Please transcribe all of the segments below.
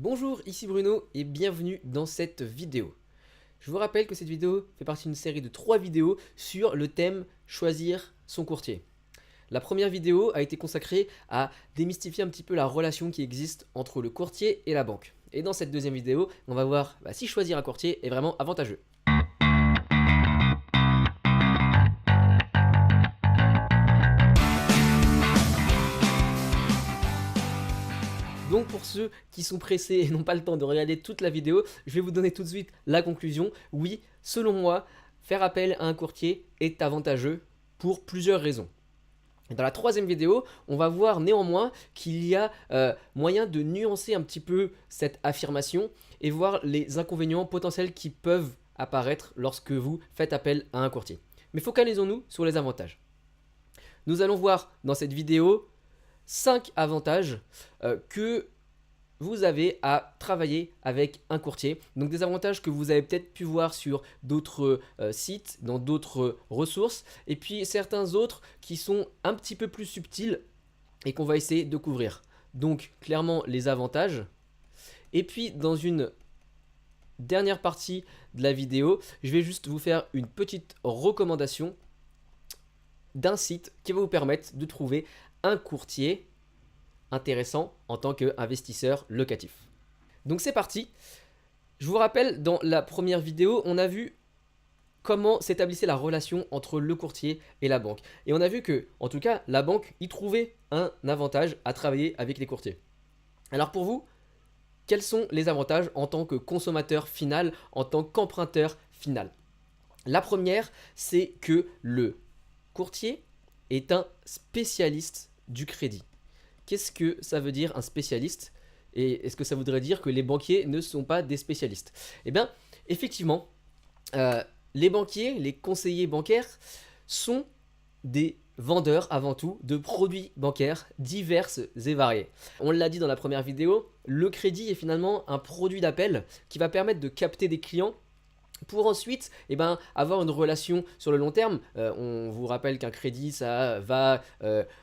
Bonjour, ici Bruno et bienvenue dans cette vidéo. Je vous rappelle que cette vidéo fait partie d'une série de 3 vidéos sur le thème choisir son courtier. La première vidéo a été consacrée à démystifier un petit peu la relation qui existe entre le courtier et la banque. Et dans cette deuxième vidéo, on va voir si choisir un courtier est vraiment avantageux. Donc pour ceux qui sont pressés et n'ont pas le temps de regarder toute la vidéo, je vais vous donner tout de suite la conclusion. Oui, selon moi, faire appel à un courtier est avantageux pour plusieurs raisons. Dans la troisième vidéo, on va voir néanmoins qu'il y a moyen de nuancer un petit peu cette affirmation et voir les inconvénients potentiels qui peuvent apparaître lorsque vous faites appel à un courtier. Mais focalisons-nous sur les avantages. Nous allons voir dans cette vidéo 5 avantages que vous avez à travailler avec un courtier. Donc des avantages que vous avez peut-être pu voir sur d'autres sites, dans d'autres ressources. Et puis certains autres qui sont un petit peu plus subtils et qu'on va essayer de couvrir. Donc clairement les avantages. Et puis dans une dernière partie de la vidéo, je vais juste vous faire une petite recommandation d'un site qui va vous permettre de trouver un courtier intéressant en tant qu'investisseur locatif. Donc c'est parti. Je vous rappelle, dans la première vidéo, on a vu comment s'établissait la relation entre le courtier et la banque. Et on a vu que, en tout cas, la banque y trouvait un avantage à travailler avec les courtiers. Alors pour vous, quels sont les avantages en tant que consommateur final, en tant qu'emprunteur final? La première, c'est que le courtier est un spécialiste du crédit. Qu'est-ce que ça veut dire un spécialiste? Et est-ce que ça voudrait dire que les banquiers ne sont pas des spécialistes? Eh bien, effectivement, les banquiers, les conseillers bancaires sont des vendeurs avant tout de produits bancaires divers et variés. On l'a dit dans la première vidéo, le crédit est finalement un produit d'appel qui va permettre de capter des clients pour ensuite avoir une relation sur le long terme. On vous rappelle qu'un crédit, ça va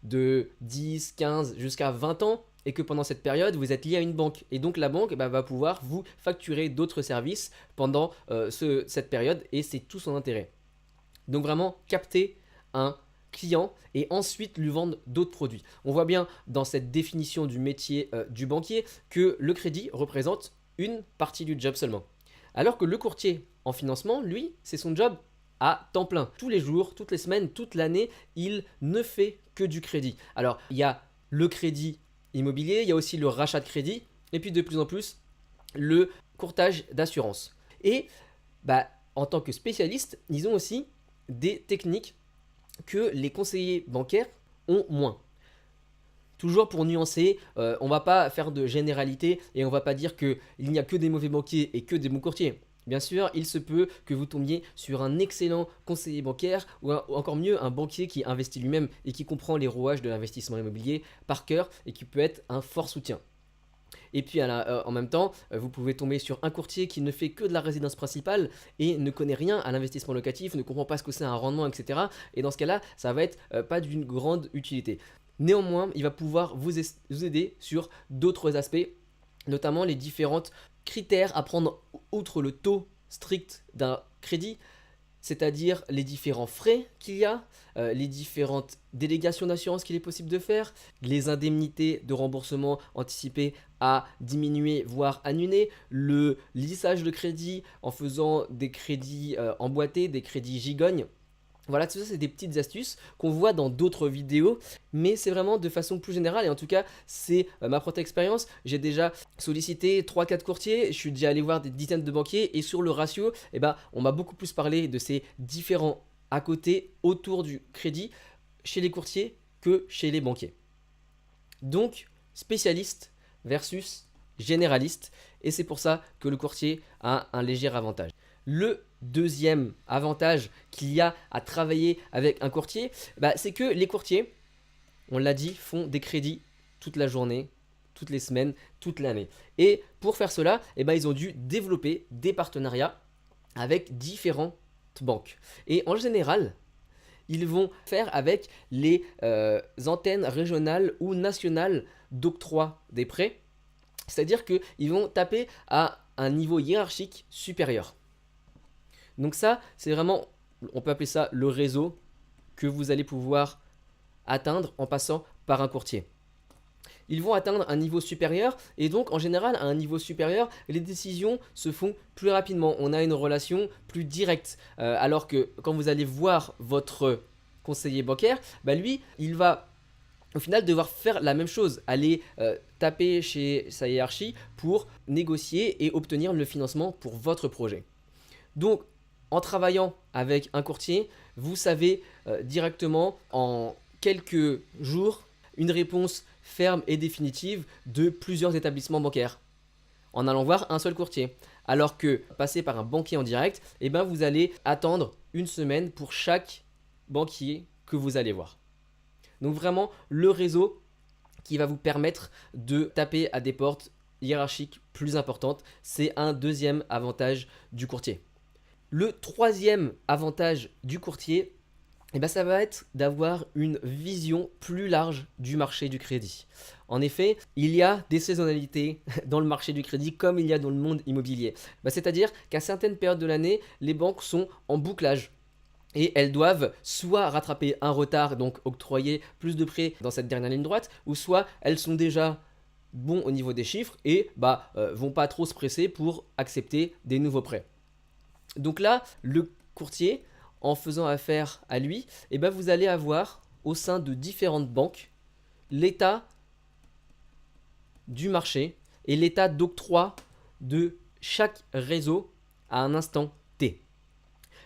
de 10, 15 jusqu'à 20 ans et que pendant cette période, vous êtes lié à une banque. Et donc la banque va pouvoir vous facturer d'autres services pendant cette période et c'est tout son intérêt. Donc vraiment capter un client et ensuite lui vendre d'autres produits. On voit bien dans cette définition du métier du banquier que le crédit représente une partie du job seulement. Alors que le courtier en financement, lui, c'est son job à temps plein. Tous les jours, toutes les semaines, toute l'année, il ne fait que du crédit. Alors, il y a le crédit immobilier, il y a aussi le rachat de crédit, et puis de plus en plus, le courtage d'assurance. Et en tant que spécialiste, ils ont aussi des techniques que les conseillers bancaires ont moins. Toujours pour nuancer, on ne va pas faire de généralité et on ne va pas dire qu'il n'y a que des mauvais banquiers et que des bons courtiers. Bien sûr, il se peut que vous tombiez sur un excellent conseiller bancaire ou encore mieux un banquier qui investit lui-même et qui comprend les rouages de l'investissement immobilier par cœur et qui peut être un fort soutien. Et puis en même temps, vous pouvez tomber sur un courtier qui ne fait que de la résidence principale et ne connaît rien à l'investissement locatif, ne comprend pas ce que c'est un rendement, etc. Et dans ce cas-là, ça va être pas d'une grande utilité. Néanmoins, il va pouvoir vous aider sur d'autres aspects, notamment les différents critères à prendre outre le taux strict d'un crédit, c'est-à-dire les différents frais qu'il y a, les différentes délégations d'assurance qu'il est possible de faire, les indemnités de remboursement anticipées à diminuer voire annuler, le lissage de crédit en faisant des crédits emboîtés, des crédits gigognes. Voilà, tout ça c'est des petites astuces qu'on voit dans d'autres vidéos, mais c'est vraiment de façon plus générale et en tout cas c'est ma propre expérience. J'ai déjà sollicité 3-4 courtiers, je suis déjà allé voir des dizaines de banquiers et sur le ratio, on m'a beaucoup plus parlé de ces différents à côté autour du crédit chez les courtiers que chez les banquiers. Donc spécialiste versus généraliste et c'est pour ça que le courtier a un léger avantage. Le deuxième avantage qu'il y a à travailler avec un courtier, c'est que les courtiers, on l'a dit, font des crédits toute la journée, toutes les semaines, toute l'année. Et pour faire cela, ils ont dû développer des partenariats avec différentes banques. Et en général, ils vont faire avec les antennes régionales ou nationales d'octroi des prêts. C'est-à-dire qu'ils vont taper à un niveau hiérarchique supérieur. Donc ça, c'est vraiment, on peut appeler ça le réseau que vous allez pouvoir atteindre en passant par un courtier. Ils vont atteindre un niveau supérieur et donc en général à un niveau supérieur, les décisions se font plus rapidement. On a une relation plus directe. Alors que quand vous allez voir votre conseiller bancaire, bah lui, il va au final devoir faire la même chose, aller taper chez sa hiérarchie pour négocier et obtenir le financement pour votre projet. Donc en travaillant avec un courtier, vous savez directement en quelques jours une réponse ferme et définitive de plusieurs établissements bancaires en allant voir un seul courtier. Alors que passer par un banquier en direct, eh ben vous allez attendre une semaine pour chaque banquier que vous allez voir. Donc vraiment le réseau qui va vous permettre de taper à des portes hiérarchiques plus importantes, c'est un deuxième avantage du courtier. Le troisième avantage du courtier, eh ben ça va être d'avoir une vision plus large du marché du crédit. En effet, il y a des saisonnalités dans le marché du crédit comme il y a dans le monde immobilier. C'est-à-dire qu'à certaines périodes de l'année, les banques sont en bouclage. Et elles doivent soit rattraper un retard, donc octroyer plus de prêts dans cette dernière ligne droite, ou soit elles sont déjà bons au niveau des chiffres et vont pas trop se presser pour accepter des nouveaux prêts. Donc là, le courtier, en faisant affaire à lui, eh ben vous allez avoir au sein de différentes banques l'état du marché et l'état d'octroi de chaque réseau à un instant T.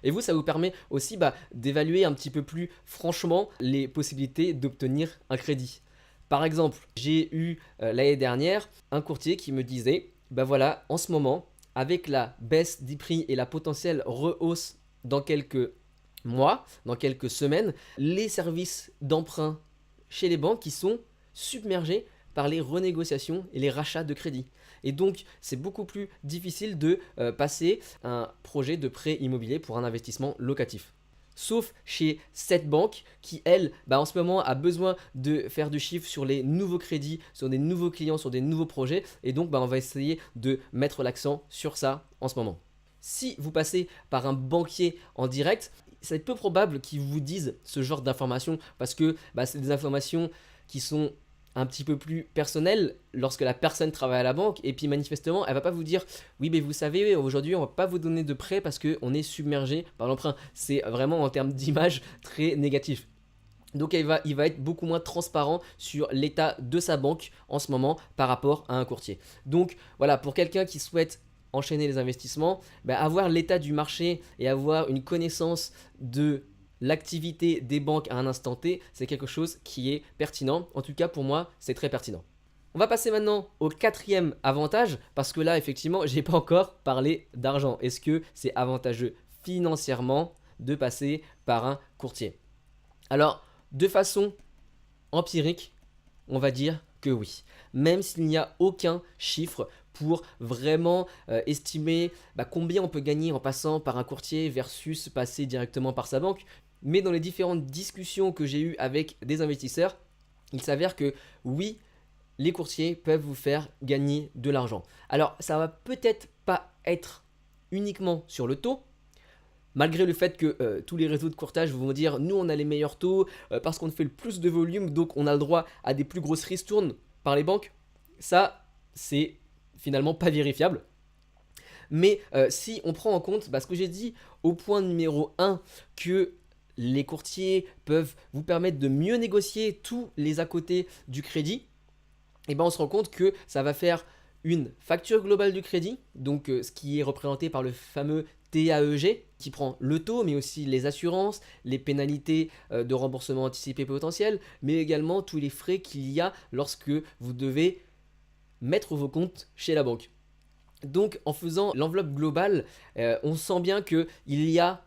Et vous, ça vous permet aussi d'évaluer un petit peu plus franchement les possibilités d'obtenir un crédit. Par exemple, j'ai eu l'année dernière un courtier qui me disait, voilà, en ce moment, avec la baisse des prix et la potentielle rehausse dans quelques mois, dans quelques semaines, les services d'emprunt chez les banques qui sont submergés par les renégociations et les rachats de crédit. Et donc, c'est beaucoup plus difficile de passer un projet de prêt immobilier pour un investissement locatif. Sauf chez cette banque qui, elle, en ce moment a besoin de faire du chiffre sur les nouveaux crédits, sur des nouveaux clients, sur des nouveaux projets. Et donc, on va essayer de mettre l'accent sur ça en ce moment. Si vous passez par un banquier en direct, c'est peu probable qu'ils vous disent ce genre d'informations parce que c'est des informations qui sont un petit peu plus personnelles lorsque la personne travaille à la banque et puis manifestement elle va pas vous dire oui mais vous savez aujourd'hui on va pas vous donner de prêt parce qu'on est submergé par l'emprunt. C'est vraiment en termes d'image très négatif. Donc il va être beaucoup moins transparent sur l'état de sa banque en ce moment par rapport à un courtier. Donc voilà, pour quelqu'un qui souhaite enchaîner les investissements, avoir l'état du marché et avoir une connaissance de l'activité des banques à un instant T, c'est quelque chose qui est pertinent. En tout cas, pour moi, c'est très pertinent. On va passer maintenant au quatrième avantage, parce que là, effectivement, je n'ai pas encore parlé d'argent. Est-ce que c'est avantageux financièrement de passer par un courtier? Alors, de façon empirique, on va dire que oui. Même s'il n'y a aucun chiffre pour vraiment estimer combien on peut gagner en passant par un courtier versus passer directement par sa banque. Mais dans les différentes discussions que j'ai eues avec des investisseurs, il s'avère que oui, les courtiers peuvent vous faire gagner de l'argent. Alors, ça va peut-être pas être uniquement sur le taux, malgré le fait que tous les réseaux de courtage vont dire nous on a les meilleurs taux parce qu'on fait le plus de volume, donc on a le droit à des plus grosses ristournes par les banques. Ça, c'est finalement pas vérifiable. Mais si on prend en compte ce que j'ai dit au point numéro 1, que les courtiers peuvent vous permettre de mieux négocier tous les à côté du crédit, et on se rend compte que ça va faire une facture globale du crédit, donc ce qui est représenté par le fameux TAEG, qui prend le taux, mais aussi les assurances, les pénalités de remboursement anticipé potentiel, mais également tous les frais qu'il y a lorsque vous devez mettre vos comptes chez la banque. Donc en faisant l'enveloppe globale, on sent bien qu'il y a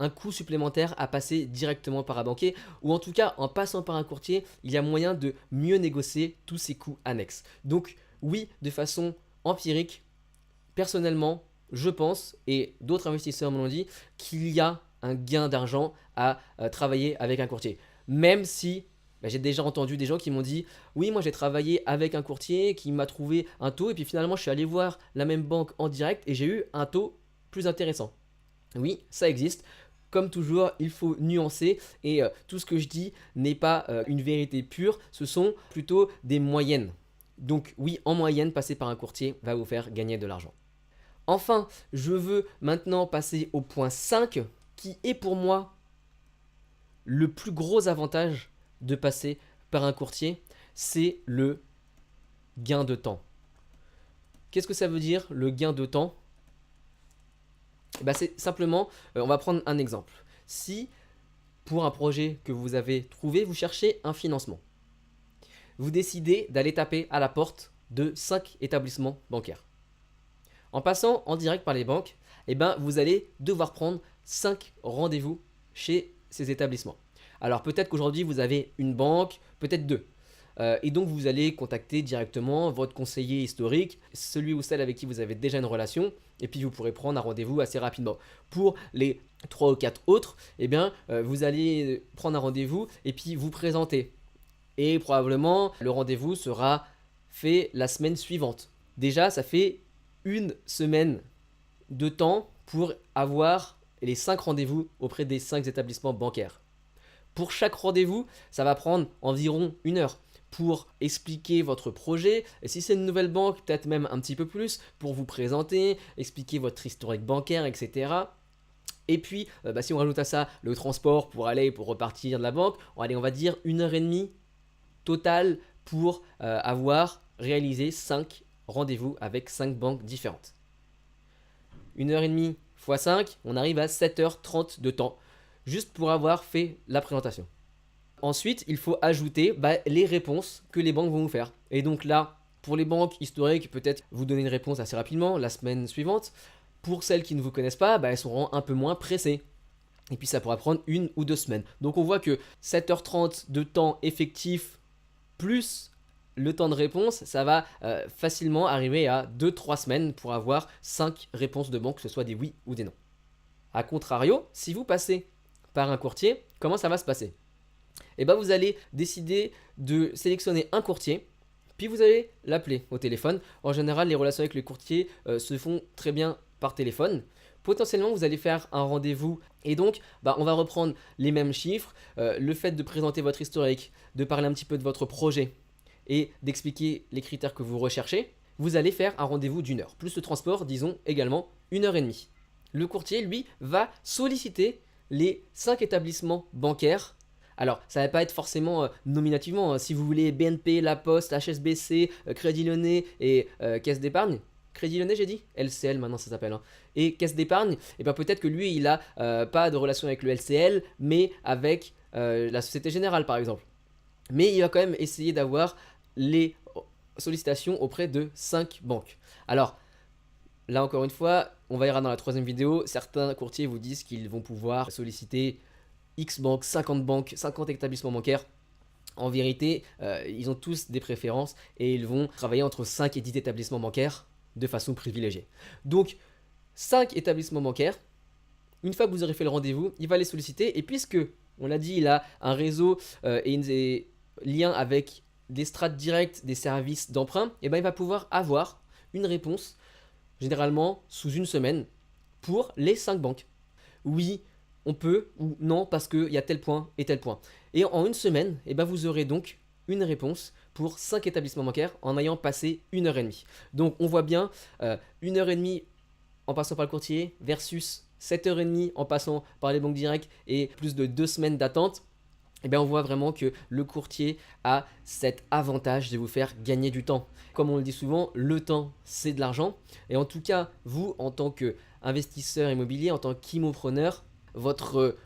un coût supplémentaire à passer directement par un banquier, ou en tout cas en passant par un courtier, il y a moyen de mieux négocier tous ces coûts annexes. Donc oui, de façon empirique, personnellement, je pense, et d'autres investisseurs me l'ont dit, qu'il y a un gain d'argent à travailler avec un courtier. Même si J'ai déjà entendu des gens qui m'ont dit oui, moi j'ai travaillé avec un courtier qui m'a trouvé un taux et puis finalement je suis allé voir la même banque en direct et j'ai eu un taux plus intéressant. Oui, ça existe. Comme toujours, il faut nuancer et tout ce que je dis n'est pas une vérité pure, ce sont plutôt des moyennes. Donc oui, en moyenne, passer par un courtier va vous faire gagner de l'argent. Enfin, je veux maintenant passer au point 5 qui est pour moi le plus gros avantage de passer par un courtier, c'est le gain de temps. Qu'est-ce que ça veut dire le gain de temps? C'est simplement, on va prendre un exemple. Si pour un projet que vous avez trouvé, vous cherchez un financement, vous décidez d'aller taper à la porte de 5 établissements bancaires. En passant en direct par les banques, vous allez devoir prendre 5 rendez-vous chez ces établissements. Alors peut-être qu'aujourd'hui vous avez une banque, peut-être 2. Et donc vous allez contacter directement votre conseiller historique, celui ou celle avec qui vous avez déjà une relation, et puis vous pourrez prendre un rendez-vous assez rapidement. Pour les 3 ou 4 autres, vous allez prendre un rendez-vous et puis vous présenter. Et probablement le rendez-vous sera fait la semaine suivante. Déjà ça fait une semaine de temps pour avoir les 5 rendez-vous auprès des 5 établissements bancaires. Pour chaque rendez-vous, ça va prendre environ 1 heure pour expliquer votre projet, et si c'est une nouvelle banque, peut-être même un petit peu plus, pour vous présenter, expliquer votre historique bancaire, etc. Et puis, si on rajoute à ça le transport pour aller et pour repartir de la banque, on va dire 1h30 totale pour avoir réalisé 5 rendez-vous avec 5 banques différentes. 1h30 x 5, on arrive à 7h30 de temps, juste pour avoir fait la présentation. Ensuite, il faut ajouter les réponses que les banques vont vous faire. Et donc là, pour les banques historiques, peut-être vous donner une réponse assez rapidement la semaine suivante. Pour celles qui ne vous connaissent pas, elles seront un peu moins pressées. Et puis ça pourra prendre 1 ou 2 semaines. Donc on voit que 7h30 de temps effectif plus le temps de réponse, ça va facilement arriver à 2-3 semaines pour avoir 5 réponses de banque, que ce soit des oui ou des non. A contrario, si vous passez par un courtier, comment ça va se passer? Vous allez décider de sélectionner un courtier, puis vous allez l'appeler au téléphone. En général, les relations avec le courtier se font très bien par téléphone. Potentiellement, vous allez faire un rendez-vous et donc, on va reprendre les mêmes chiffres. Le fait de présenter votre historique, de parler un petit peu de votre projet et d'expliquer les critères que vous recherchez, vous allez faire un rendez-vous d'1 heure. Plus le transport, disons également 1h30. Le courtier, lui, va solliciter les 5 établissements bancaires. Alors, ça ne va pas être forcément nominativement. Si vous voulez BNP, La Poste, HSBC, Crédit Lyonnais et Caisse d'épargne. Crédit Lyonnais, j'ai dit LCL, maintenant ça s'appelle. Et Caisse d'épargne, peut-être que lui, il n'a pas de relation avec le LCL, mais avec la Société Générale, par exemple. Mais il va quand même essayer d'avoir les sollicitations auprès de 5 banques. Alors, là encore une fois, on verra dans la 3e vidéo, certains courtiers vous disent qu'ils vont pouvoir solliciter X banques, 50 établissements bancaires. En vérité, ils ont tous des préférences et ils vont travailler entre 5 et 10 établissements bancaires de façon privilégiée. Donc, 5 établissements bancaires, une fois que vous aurez fait le rendez-vous, il va les solliciter. Et puisque, on l'a dit, il a un réseau et des liens avec des strates directes des services d'emprunt, il va pouvoir avoir une réponse, généralement sous 1 semaine, pour les 5 banques. Oui, on peut, ou non, parce qu'il y a tel point et tel point. Et en 1 semaine, vous aurez donc une réponse pour 5 établissements bancaires en ayant passé 1h30. Donc on voit bien 1h30 en passant par le courtier versus 7h30 en passant par les banques directes et plus de 2 semaines d'attente. On voit vraiment que le courtier a cet avantage de vous faire gagner du temps. Comme on le dit souvent, le temps, c'est de l'argent. Et en tout cas, vous, en tant qu'investisseur immobilier, en tant qu'immopreneur, votre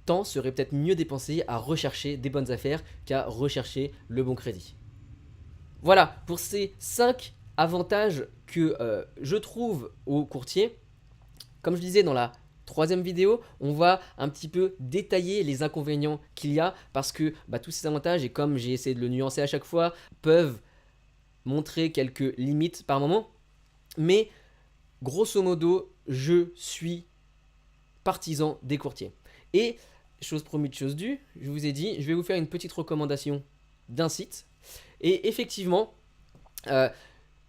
temps serait peut-être mieux dépensé à rechercher des bonnes affaires qu'à rechercher le bon crédit. Voilà, pour ces 5 avantages que je trouve au courtier. Comme je disais dans la 3e vidéo, on va un petit peu détailler les inconvénients qu'il y a parce que tous ces avantages, et comme j'ai essayé de le nuancer à chaque fois, peuvent montrer quelques limites par moment. Mais grosso modo, je suis partisan des courtiers. Et chose promise, chose due, je vous ai dit, je vais vous faire une petite recommandation d'un site. Et effectivement, il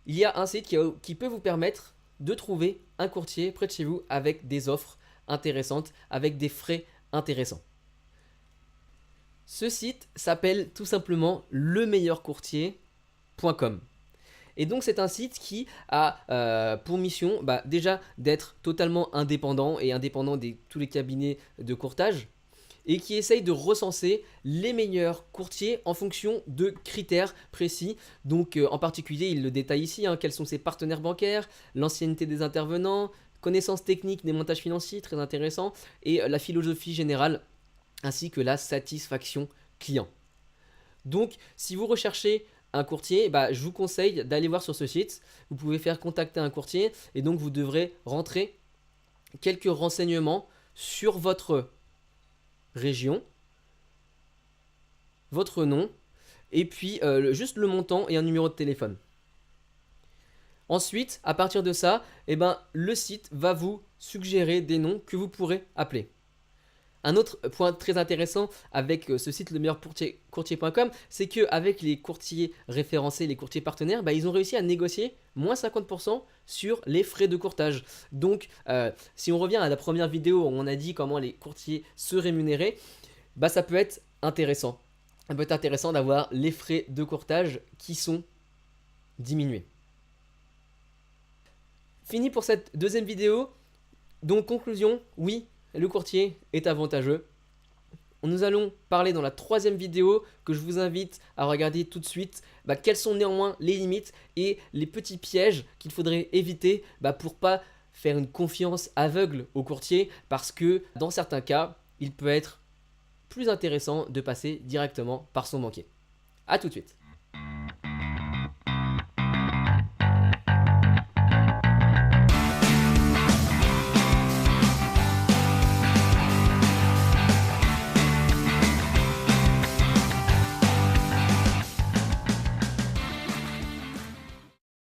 y a un site qui peut vous permettre de trouver un courtier près de chez vous avec des offres intéressantes, avec des frais intéressants. Ce site s'appelle tout simplement lemeilleurcourtier.com. Et donc c'est un site qui a pour mission déjà d'être totalement indépendant et indépendant de tous les cabinets de courtage et qui essaye de recenser les meilleurs courtiers en fonction de critères précis. Donc en particulier, il le détaille ici, quels sont ses partenaires bancaires, l'ancienneté des intervenants, connaissances techniques des montages financiers, très intéressant, et la philosophie générale ainsi que la satisfaction client. Donc si vous recherchez un courtier, je vous conseille d'aller voir sur ce site. Vous pouvez faire contacter un courtier et donc vous devrez rentrer quelques renseignements sur votre région, votre nom et puis juste le montant et un numéro de téléphone. Ensuite, à partir de ça, le site va vous suggérer des noms que vous pourrez appeler. Un autre point très intéressant avec ce site lemeilleurcourtier.com, c'est qu'avec les courtiers référencés, les courtiers partenaires, ils ont réussi à négocier moins 50% sur les frais de courtage. Donc, si on revient à la première vidéo où on a dit comment les courtiers se rémunéraient, ça peut être intéressant. Ça peut être intéressant d'avoir les frais de courtage qui sont diminués. Fini pour cette deuxième vidéo. Donc, conclusion, oui, le courtier est avantageux. Nous allons parler dans la troisième vidéo que je vous invite à regarder tout de suite. Quelles sont néanmoins les limites et les petits pièges qu'il faudrait éviter pour pas faire une confiance aveugle au courtier, parce que dans certains cas, il peut être plus intéressant de passer directement par son banquier. A tout de suite.